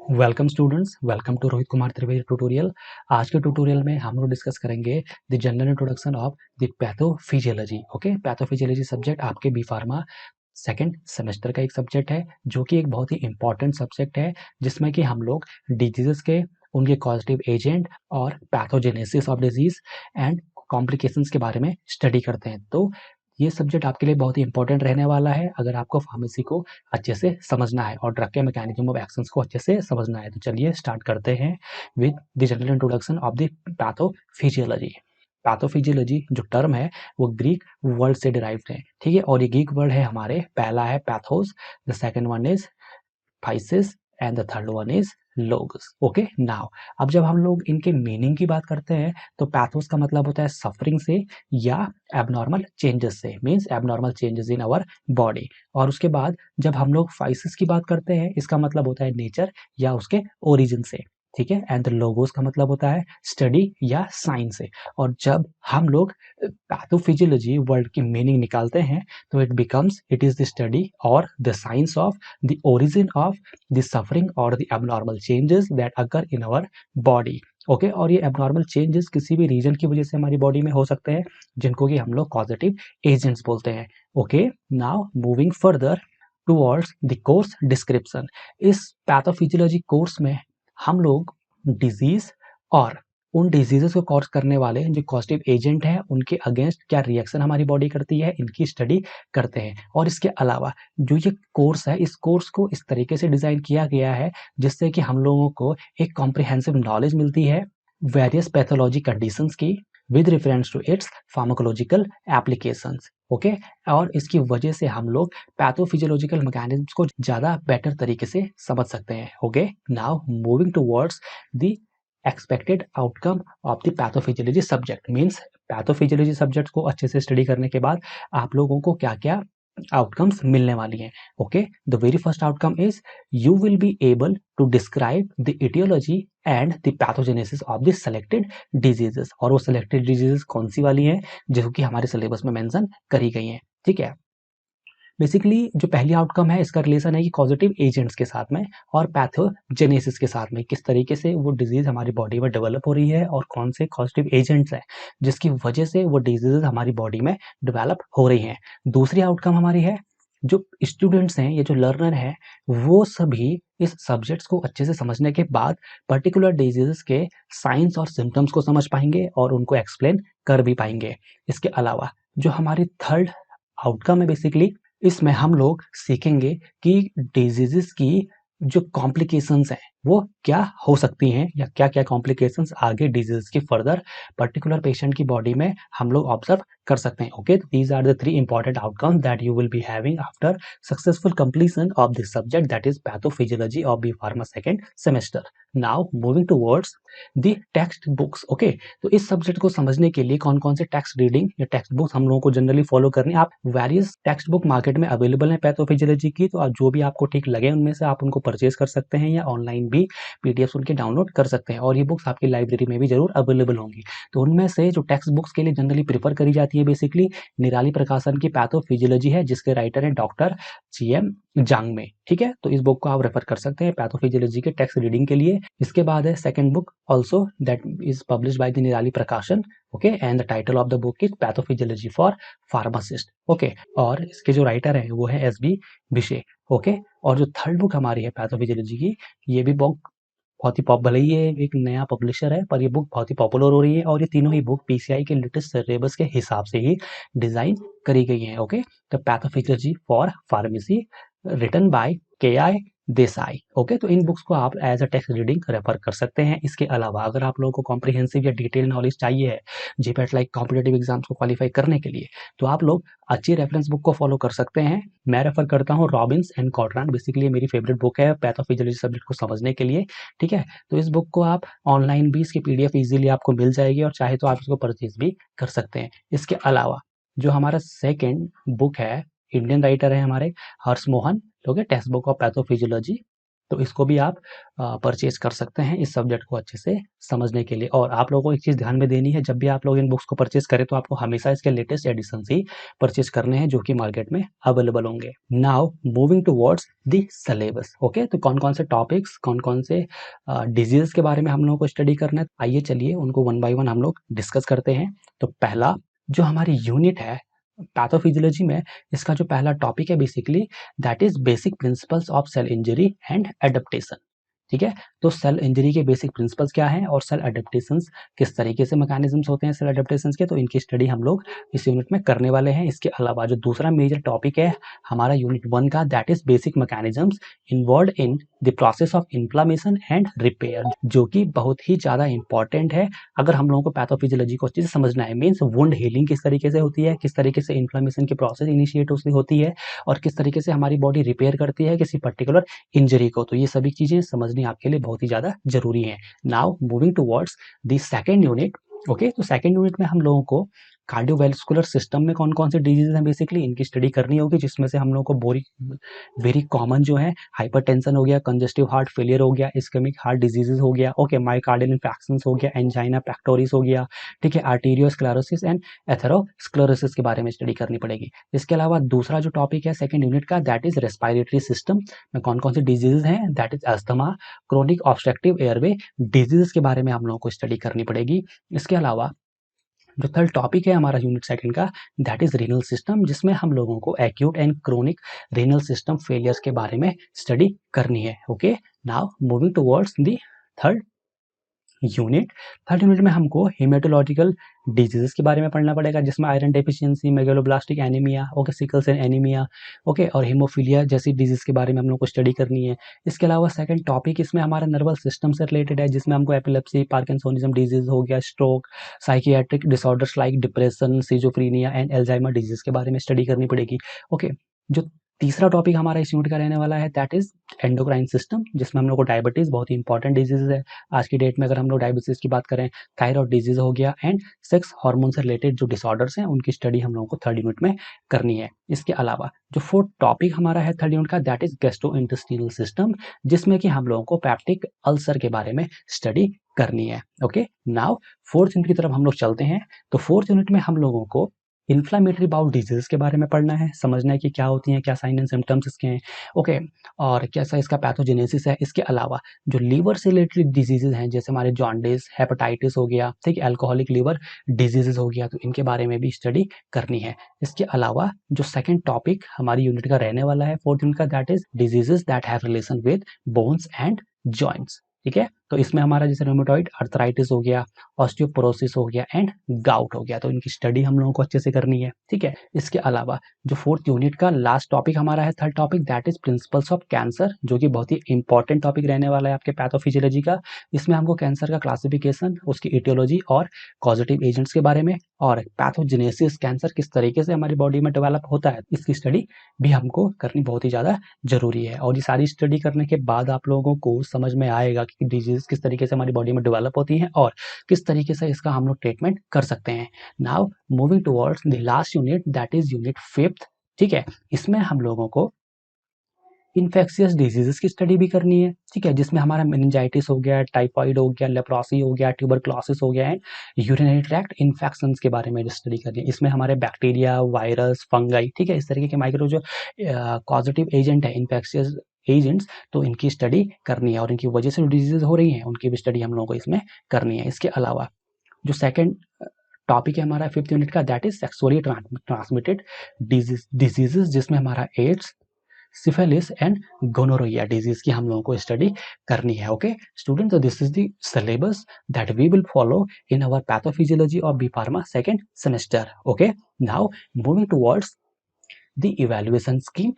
Welcome students, welcome to Rohit Kumar Trivedi tutorial. आज के tutorial में हम लोग डिस्कस करेंगे the general introduction of the pathophysiology. Okay, pathophysiology subject आपके बी फार्मा सेकेंड सेमेस्टर का एक सब्जेक्ट है, जो कि एक बहुत ही इंपॉर्टेंट सब्जेक्ट है, जिसमें कि हम लोग डिजीजेस के, उनके कॉजेटिव एजेंट और pathogenesis of disease and complications के बारे में स्टडी करते हैं। तो ये सब्जेक्ट आपके लिए बहुत ही इंपॉर्टेंट रहने वाला है अगर आपको फार्मेसी को अच्छे से समझना है और ड्रग के मैकेनिज्म ऑफ एक्शंस को अच्छे से समझना है। तो चलिए स्टार्ट करते हैं with the general introduction of the pathophysiology. Pathophysiology जो टर्म है वो ग्रीक वर्ड से डिराइव्ड है, ठीक है। और ये ग्रीक वर्ड है हमारे, पहला है pathos, the second one is physis and the third one is लोगस। Okay, now अब जब हम लोग इनके मीनिंग की बात करते हैं तो पैथोस का मतलब होता है सफरिंग से या एबनॉर्मल चेंजेस से, means abnormal changes in our body. और उसके बाद जब हम लोग फाइसिस की बात करते हैं, इसका मतलब होता है नेचर या उसके ओरिजिन से, ठीक है। एंड लोगोस का मतलब होता है स्टडी या साइंस से। और जब हम लोग पैथोफिजियोलॉजी वर्ड की मीनिंग निकालते हैं तो इट इज द स्टडी और the science of the origin of the suffering और the abnormal changes that occur in our body. Okay, और ये एबनॉर्मल चेंजेस किसी भी रीजन की वजह से हमारी बॉडी में हो सकते हैं, जिनको कि हम लोग पॉजिटिव एजेंट्स बोलते हैं। Okay, now moving further towards the course description. इस पैथोफिजियोलॉजी कोर्स में हम लोग डिजीज और उन डिजीजेस को कॉज करने वाले जो कॉजेटिव एजेंट हैं उनके अगेंस्ट क्या रिएक्शन हमारी बॉडी करती है, इनकी स्टडी करते हैं। और इसके अलावा जो ये कोर्स है, इस कोर्स को इस तरीके से डिजाइन किया गया है जिससे कि हम लोगों को एक कॉम्प्रिहेंसिव नॉलेज मिलती है वेरियस पैथोलॉजी कंडीशंस की with reference to its pharmacological applications. Okay, और इसकी वजह से हम लोग पैथोफिजियोलॉजिकल मैकेनिज्म्स को ज्यादा बेटर तरीके से समझ सकते हैं। Okay, now moving towards the expected outcome of the pathophysiology subject, means pathophysiology subject को अच्छे से स्टडी करने के बाद आप लोगों को क्या क्या आउटकम्स मिलने वाली हैं। Okay, the very first outcome is you will be able to describe the etiology and the pathogenesis of the selected diseases. और वो सेलेक्टेड डिजीजेस कौन सी वाली हैं जो कि हमारे सिलेबस में मेंशन करी गई हैं, ठीक है। बेसिकली जो पहली आउटकम है इसका रिलेशन है कि पॉजिटिव एजेंट्स के साथ में और पैथोजेनेसिस के साथ में, किस तरीके से वो डिजीज हमारी बॉडी में डेवलप हो रही है और कौन से पॉजिटिव एजेंट्स हैं जिसकी वजह से वो डिजीज हमारी बॉडी में डेवलप हो रही हैं। दूसरी आउटकम हमारी है जो स्टूडेंट्स हैं या जो लर्नर है वो सभी इस सब्जेक्ट्स को अच्छे से समझने के बाद पर्टिकुलर डिजीजेस के साइंस और सिम्टम्स को समझ पाएंगे और उनको एक्सप्लेन कर भी पाएंगे। इसके अलावा जो हमारी थर्ड आउटकम है, बेसिकली इसमें हम लोग सीखेंगे कि डिजीजेस की जो कॉम्प्लिकेशंस हैं वो क्या हो सकती हैं या क्या क्या कॉम्प्लिकेशंस आगे डिजीज की फर्दर पर्टिकुलर पेशेंट की बॉडी में हम लोग ऑब्जर्व कर सकते हैं। Okay, these are the 3 important outcomes that you will be having after successful completion of this subject that is pathophysiology of B pharma second semester. Now moving towards the text books. Okay, तो इस subject को समझने के लिए कौन कौन से text reading या टेक्स्ट बुक्स हम लोगों को जनरली फॉलो करनी है। आप वेरियस टेक्स्ट बुक मार्केट में अवेलेबल है पैथोफिजियोलॉजी की, तो आप जो भी आपको ठीक लगे उनमें से आप उनको परचेज कर सकते हैं या ऑनलाइन भी पीडीएफ उनके डाउनलोड कर सकते हैं। और ये बुक्स आपकी लाइब्रेरी में भी जरूर अवेलेबल होंगी। तो उनमें से जो टेक्स्ट बुक्स के लिए जनरली प्रेफर करी जाती है बेसिकली निराली प्रकाशन की पैथोफिजियोलॉजी है, जिसके राइटर है डॉक्टर जीएम जांगमे, ठीक है। तो इस बुक को आप रेफर कर सकते हैं पैथोफिजियोलॉजी के टेक्स्ट रीडिंग के लिए। इसके बाद है second book also that is published by the निराली प्रकाशन। Okay, and the title of the book is pathophysiology for pharmacist. Okay, और इसके जो राइटर है वो है एसबी भिशे। ओके, और जो थर्ड बुक हमारी है पैथोफिजियोलॉजी की, ये भी बुक बहुत ही भले ही ये एक नया पब्लिशर है पर ये बुक बहुत ही पॉपुलर हो रही है और ये तीनों ही बुक पीसीआई के लेटेस्ट सिलेबस के हिसाब से ही डिजाइन करी गई है। Okay, the pathophysiology for pharmacy written by K I Desai. Okay, तो इन बुक्स को आप as a text reading refer कर सकते हैं। इसके अलावा अगर आप लोगों को कॉम्प्रिहेंसिव या डिटेल नॉलेज चाहिए है जीपैट लाइक कॉम्पिटेटिव एग्जाम्स को क्वालिफाई करने के लिए, तो आप लोग अच्छी रेफरेंस बुक को फॉलो कर सकते हैं। मैं रेफर करता हूँ रॉबिन्स एंड कॉर्ट्रान, बेसिकली मेरी फेवरेट बुक है पैथोफिजियोलॉजी सब्जेक्ट को समझने के लिए, ठीक है। तो इस बुक को आप ऑनलाइन भी इसकी पीडीएफ इजीली आपको मिल जाएगी और चाहे तो आप इसको परचेज भी कर सकते हैं। इसके अलावा जो हमारा सेकेंड बुक है, इंडियन राइटर है हमारे Harsh Mohan, okay, textbook of pathophysiology. तो इसको भी आप परचेज कर सकते हैं इस सब्जेक्ट को अच्छे से समझने के लिए। और आप लोगों को एक चीज़ ध्यान में देनी है, जब भी आप लोग इन बुक्स को परचेज करें तो आपको हमेशा इसके लेटेस्ट एडिशन ही परचेज करने हैं जो कि मार्केट में अवेलेबल होंगे। Now moving towards the syllabus. Okay, तो कौन कौन से टॉपिक्स, कौन कौन से डिजीज के बारे में हम लोगों को स्टडी करना है, आइए चलिए उनको वन बाय वन हम लोग डिस्कस करते हैं। तो पहला जो हमारी यूनिट है पैथोफिजियोलॉजी में, इसका जो पहला टॉपिक है basically that is basic principles of cell injury and adaptation. ठीक है, तो सेल इंजरी के बेसिक प्रिंसिपल्स क्या हैं और सेल एडेप्टेशंस किस तरीके से मैकेनिज्म्स होते हैं सेल एडेप्टेशंस के, तो इनकी स्टडी हम लोग इस यूनिट में करने वाले हैं। इसके अलावा जो दूसरा मेजर टॉपिक है हमारा यूनिट 1 का that is basic mechanisms involve in the process of inflammation and repair, जो कि बहुत ही ज़्यादा इंपॉर्टेंट है अगर हम लोगों को पैथोफिजियोलॉजी को अच्छे से समझना है। मीन्स वुंड हीलिंग किस तरीके से होती है, किस तरीके से इन्फ्लामेशन की प्रोसेस इनिशिएट होती है और किस तरीके से हमारी बॉडी रिपेयर करती है किसी पर्टिकुलर इंजरी को, तो ये सभी चीज़ें समझनी आपके लिए बहुत ही ज़्यादा जरूरी है। Now moving towards the second unit. Okay, तो सेकेंड यूनिट में हम लोगों को कार्डियोवैस्कुलर सिस्टम में कौन कौन से डिजीज हैं बेसिकली इनकी स्टडी करनी होगी, जिसमें से हम लोग को वेरी कॉमन जो है हाइपरटेंशन हो गया, कंजेस्टिव हार्ट फेलियर हो गया, इस्केमिक हार्ट डिजीजेज हो गया, ओके, मायोकार्डियल इन्फेक्शंस हो गया, एंजाइना पेक्टोरिस हो गया, ठीक है, आर्टेरियोस्क्लेरोसिस एंड एथेरोस्क्लेरोसिस के बारे में स्टडी करनी पड़ेगी। इसके अलावा दूसरा जो टॉपिक है सेकेंड यूनिट का दैट इज रेस्पिरेटरी सिस्टम में कौन कौन से डिजीज हैं, that is asthma, chronic obstructive airway disease के बारे में हम लोगों को स्टडी करनी पड़ेगी। इसके अलावा जो थर्ड टॉपिक है हमारा यूनिट सेकंड का दैट इज रीनल सिस्टम, जिसमें हम लोगों को acute and chronic renal system failures के बारे में स्टडी करनी है। Okay, now moving towards the third unit. Third unit में हमको हेमेटोलॉजिकल डिजीजेस के बारे में पढ़ना पड़ेगा, जिसमें iron deficiency, megaloblastic anaemia, okay, sickle cell anaemia, okay, और हीमोफीलिया जैसी डिजीज के बारे में हम लोग को स्टडी करनी है। इसके अलावा सेकंड टॉपिक इसमें हमारा नर्वस सिस्टम से रिलेटेड है, जिसमें हमको एपिलेप्सी, पार्किंसोनिज्म डिजीज हो गया, stroke, psychiatric disorders like depression, सिजोफ्रीनिया and Alzheimer disease के बारे में स्टडी करनी पड़ेगी। ओके, जो तीसरा टॉपिक हमारा इस यूनिट का रहने वाला है दैट इज एंडोक्राइन सिस्टम, जिसमें हम लोग को डायबिटीज बहुत ही इंपॉर्टेंट डिजीज है आज की डेट में। अगर हम लोग डायबिटीज की बात करें, थायराइड डिजीज हो गया एंड सेक्स हार्मोन से रिलेटेड जो डिसऑर्डर्स हैं उनकी स्टडी हम लोगों को थर्ड यूनिट में करनी है। इसके अलावा जो फोर्थ टॉपिक हमारा है थर्ड यूनिट का दैट इज गैस्ट्रोइंटेस्टाइनल सिस्टम, जिसमें कि हम लोगों को पैप्टिक अल्सर के बारे में स्टडी करनी है। ओके, नाउ फोर्थ यूनिट की तरफ हम लोग चलते हैं। तो फोर्थ यूनिट में हम लोगों को इन्फ्लामेटरी बाउल डिजीज के बारे में पढ़ना है, समझना है कि क्या होती हैं, क्या साइन एंड सिम्टम्स इसके हैं, ओके, और कैसा इसका पैथोजेनेसिस है। इसके अलावा जो लीवर से रिलेटेड डिजीजेज हैं जैसे हमारे जॉन्डिस, हेपेटाइटिस हो गया, ठीक, अल्कोहलिक लीवर डिजीजेज हो गया, तो इनके बारे में भी स्टडी करनी है। इसके अलावा जो सेकंड टॉपिक हमारी यूनिट का रहने वाला है फोर्थ यूनिट का that is diseases that have relation with bones and joints. ठीक है, तो इसमें हमारा जैसे रोमेटॉइड अर्थराइटिस हो गया, ऑस्टियोपोरोसिस हो गया एंड गाउट हो गया, तो इनकी स्टडी हम लोगों को अच्छे से करनी है। ठीक है, इसके अलावा जो फोर्थ यूनिट का लास्ट टॉपिक हमारा है third topic that is principles of cancer, जो कि बहुत ही इंपॉर्टेंट टॉपिक रहने वाला है आपके पैथोफिजियोलॉजी का। इसमें हमको कैंसर का क्लासिफिकेशन, उसकी इटियोलॉजी और कॉजेटिव एजेंट्स के बारे में, और पैथोजेनेसिस, कैंसर किस तरीके से हमारी बॉडी में डेवलप होता है, इसकी स्टडी भी हमको करनी बहुत ही ज़्यादा जरूरी है। और ये सारी स्टडी करने के बाद आप लोगों को समझ में आएगा कि डिजीज किस तरीके से हमारी बॉडी में डेवलप होती हैं और किस तरीके से इसका हम लोग ट्रीटमेंट कर सकते हैं। Now moving towards the last unit that is unit fifth. ठीक है, इसमें हम लोगों को इन्फेक्शियस डिजीजेस की स्टडी भी करनी है। ठीक है, जिसमें हमारा मेनिंजाइटिस हो गया, टाइफाइड हो गया, लेप्रोसी हो गया, ट्यूबरक्लोसिस हो गया एंड यूरिनरी ट्रैक्ट इन्फेक्शंस के बारे में स्टडी करनी है। इसमें हमारे बैक्टीरिया, वायरस, फंगाई, ठीक है, इस तरीके के माइक्रो जो पॉजिटिव एजेंट है, इन्फेक्शियस एजेंट्स, तो इनकी स्टडी करनी है और इनकी वजह से जो डिजीज हो रही हैं उनकी भी स्टडी हम लोगों को इसमें करनी है। इसके अलावा जो सेकेंड टॉपिक है हमारा फिफ्थ यूनिट का that is sexually transmitted diseases, जिसमें हमारा AIDS, syphilis and gonorrhoea disease की हम लोगों को स्टडी करनी है। ओके स्टूडेंट, तो this is the syllabus that we will follow in our pathophysiology of B pharma second semester. Okay, now moving towards the evaluation scheme.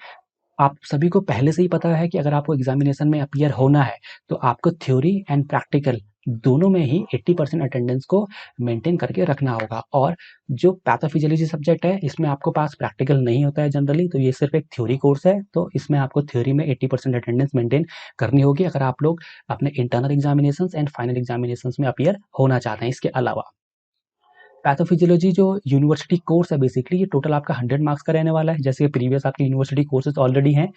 आप सभी को पहले से ही पता है कि अगर आपको एग्जामिनेशन में अपीयर होना है तो आपको थ्योरी एंड प्रैक्टिकल दोनों में ही 80% अटेंडेंस को मेंटेन करके रखना होगा। और जो पैथोफिजियोलॉजी सब्जेक्ट है इसमें आपको पास प्रैक्टिकल नहीं होता है जनरली, तो ये सिर्फ एक थ्योरी कोर्स है, तो इसमें आपको थ्योरी में 80% अटेंडेंस मेंटेन करनी होगी अगर आप लोग अपने internal examinations and final examinations में अपीयर होना चाहते हैं। इसके अलावा पैथोफिजियोलॉजी जो यूनिवर्सिटी कोर्स है बेसिकली ये टोटल आपका 100 मार्क्स का रहने वाला है, जैसे प्रीवियस आपके यूनिवर्सिटी कोर्सेज ऑलरेडी हैं,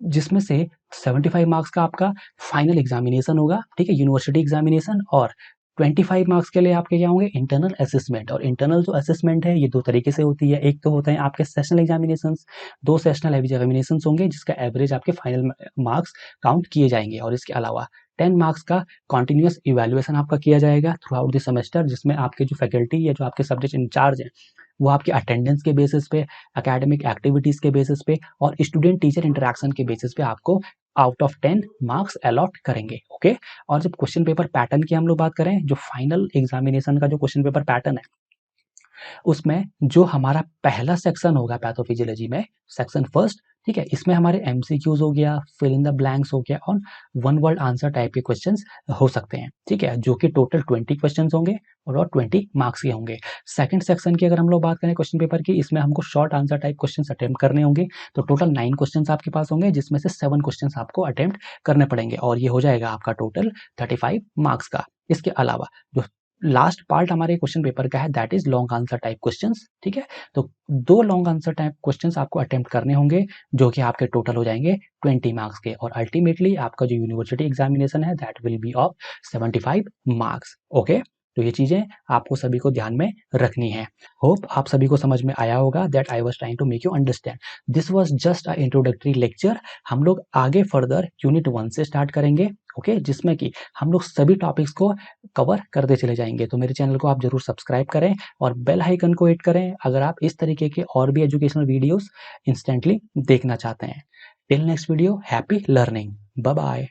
जिसमें से 75 मार्क्स का आपका फाइनल एग्जामिनेशन होगा, ठीक है, यूनिवर्सिटी एग्जामिनेशन, और 25 मार्क्स के लिए आपके क्या होंगे, इंटरनल असेसमेंट। और इंटरनल जो असेसमेंट है ये दो तरीके से होती है, एक तो होते हैं आपके सेशनल एग्जामिनेशन, 2 सेशनल एग्जामिनेशन होंगे जिसका एवरेज आपके फाइनल मार्क्स काउंट किए जाएंगे, और इसके अलावा 10 मार्क्स का कॉन्टिन्यूस इवैल्यूएशन आपका किया जाएगा थ्रू आउट द सेमेस्टर, जिसमें आपके जो फैकल्टी या जो आपके सब्जेक्ट इंचार्ज हैं वो आपके अटेंडेंस के बेसिस पे, एकेडमिक एक्टिविटीज के बेसिस पे और स्टूडेंट टीचर इंटरेक्शन के बेसिस पे आपको आउट ऑफ 10 मार्क्स अलॉट करेंगे। ओके, और जब क्वेश्चन पेपर पैटर्न की हम लोग बात करें, जो फाइनल एग्जामिनेशन का जो क्वेश्चन पेपर पैटर्न है उसमें जो हमारा पहला सेक्शन होगा पैथोफिजियोलॉजी में, सेक्शन फर्स्ट, ठीक है, इसमें हमारे एमसीक्यूज हो गया, फिल इन द ब्लैंक्स हो गया और वन वर्ड आंसर टाइप के क्वेश्चंस हो सकते हैं, ठीक है, जो कि टोटल 20 क्वेश्चंस होंगे और 20 मार्क्स के होंगे। सेकंड सेक्शन की अगर हम लोग बात करें क्वेश्चन पेपर की, इसमें हमको short answer type questions attempt करने होंगे, तो टोटल 9 क्वेश्चंस आपके पास होंगे, जिसमें से 7 क्वेश्चंस आपको अटेम्प्ट करने पड़ेंगे, और ये हो जाएगा आपका टोटल 35 मार्क्स का। इसके अलावा जो लास्ट पार्ट हमारे क्वेश्चन पेपर का है that is long answer type questions, ठीक है, तो 2 लॉन्ग आंसर टाइप क्वेश्चंस आपको अटेम्प्ट करने होंगे, जो कि आपके टोटल हो जाएंगे 20 मार्क्स के, और अल्टीमेटली आपका जो यूनिवर्सिटी एग्जामिनेशन है that will be of 75 marks. Okay, तो ये चीजें आपको सभी को ध्यान में रखनी है। होप आप सभी को समझ में आया होगा, that I was trying to make you understand. This was just a introductory lecture. हम लोग आगे फर्दर यूनिट 1 से स्टार्ट करेंगे, ओके, जिसमें कि हम लोग सभी टॉपिक्स को कवर करते चले जाएंगे। तो मेरे चैनल को आप जरूर सब्सक्राइब करें और बेल आइकन को हिट करें अगर आप इस तरीके के और भी एजुकेशनल वीडियोस इंस्टेंटली देखना चाहते हैं। Till next video, happy learning, bye bye.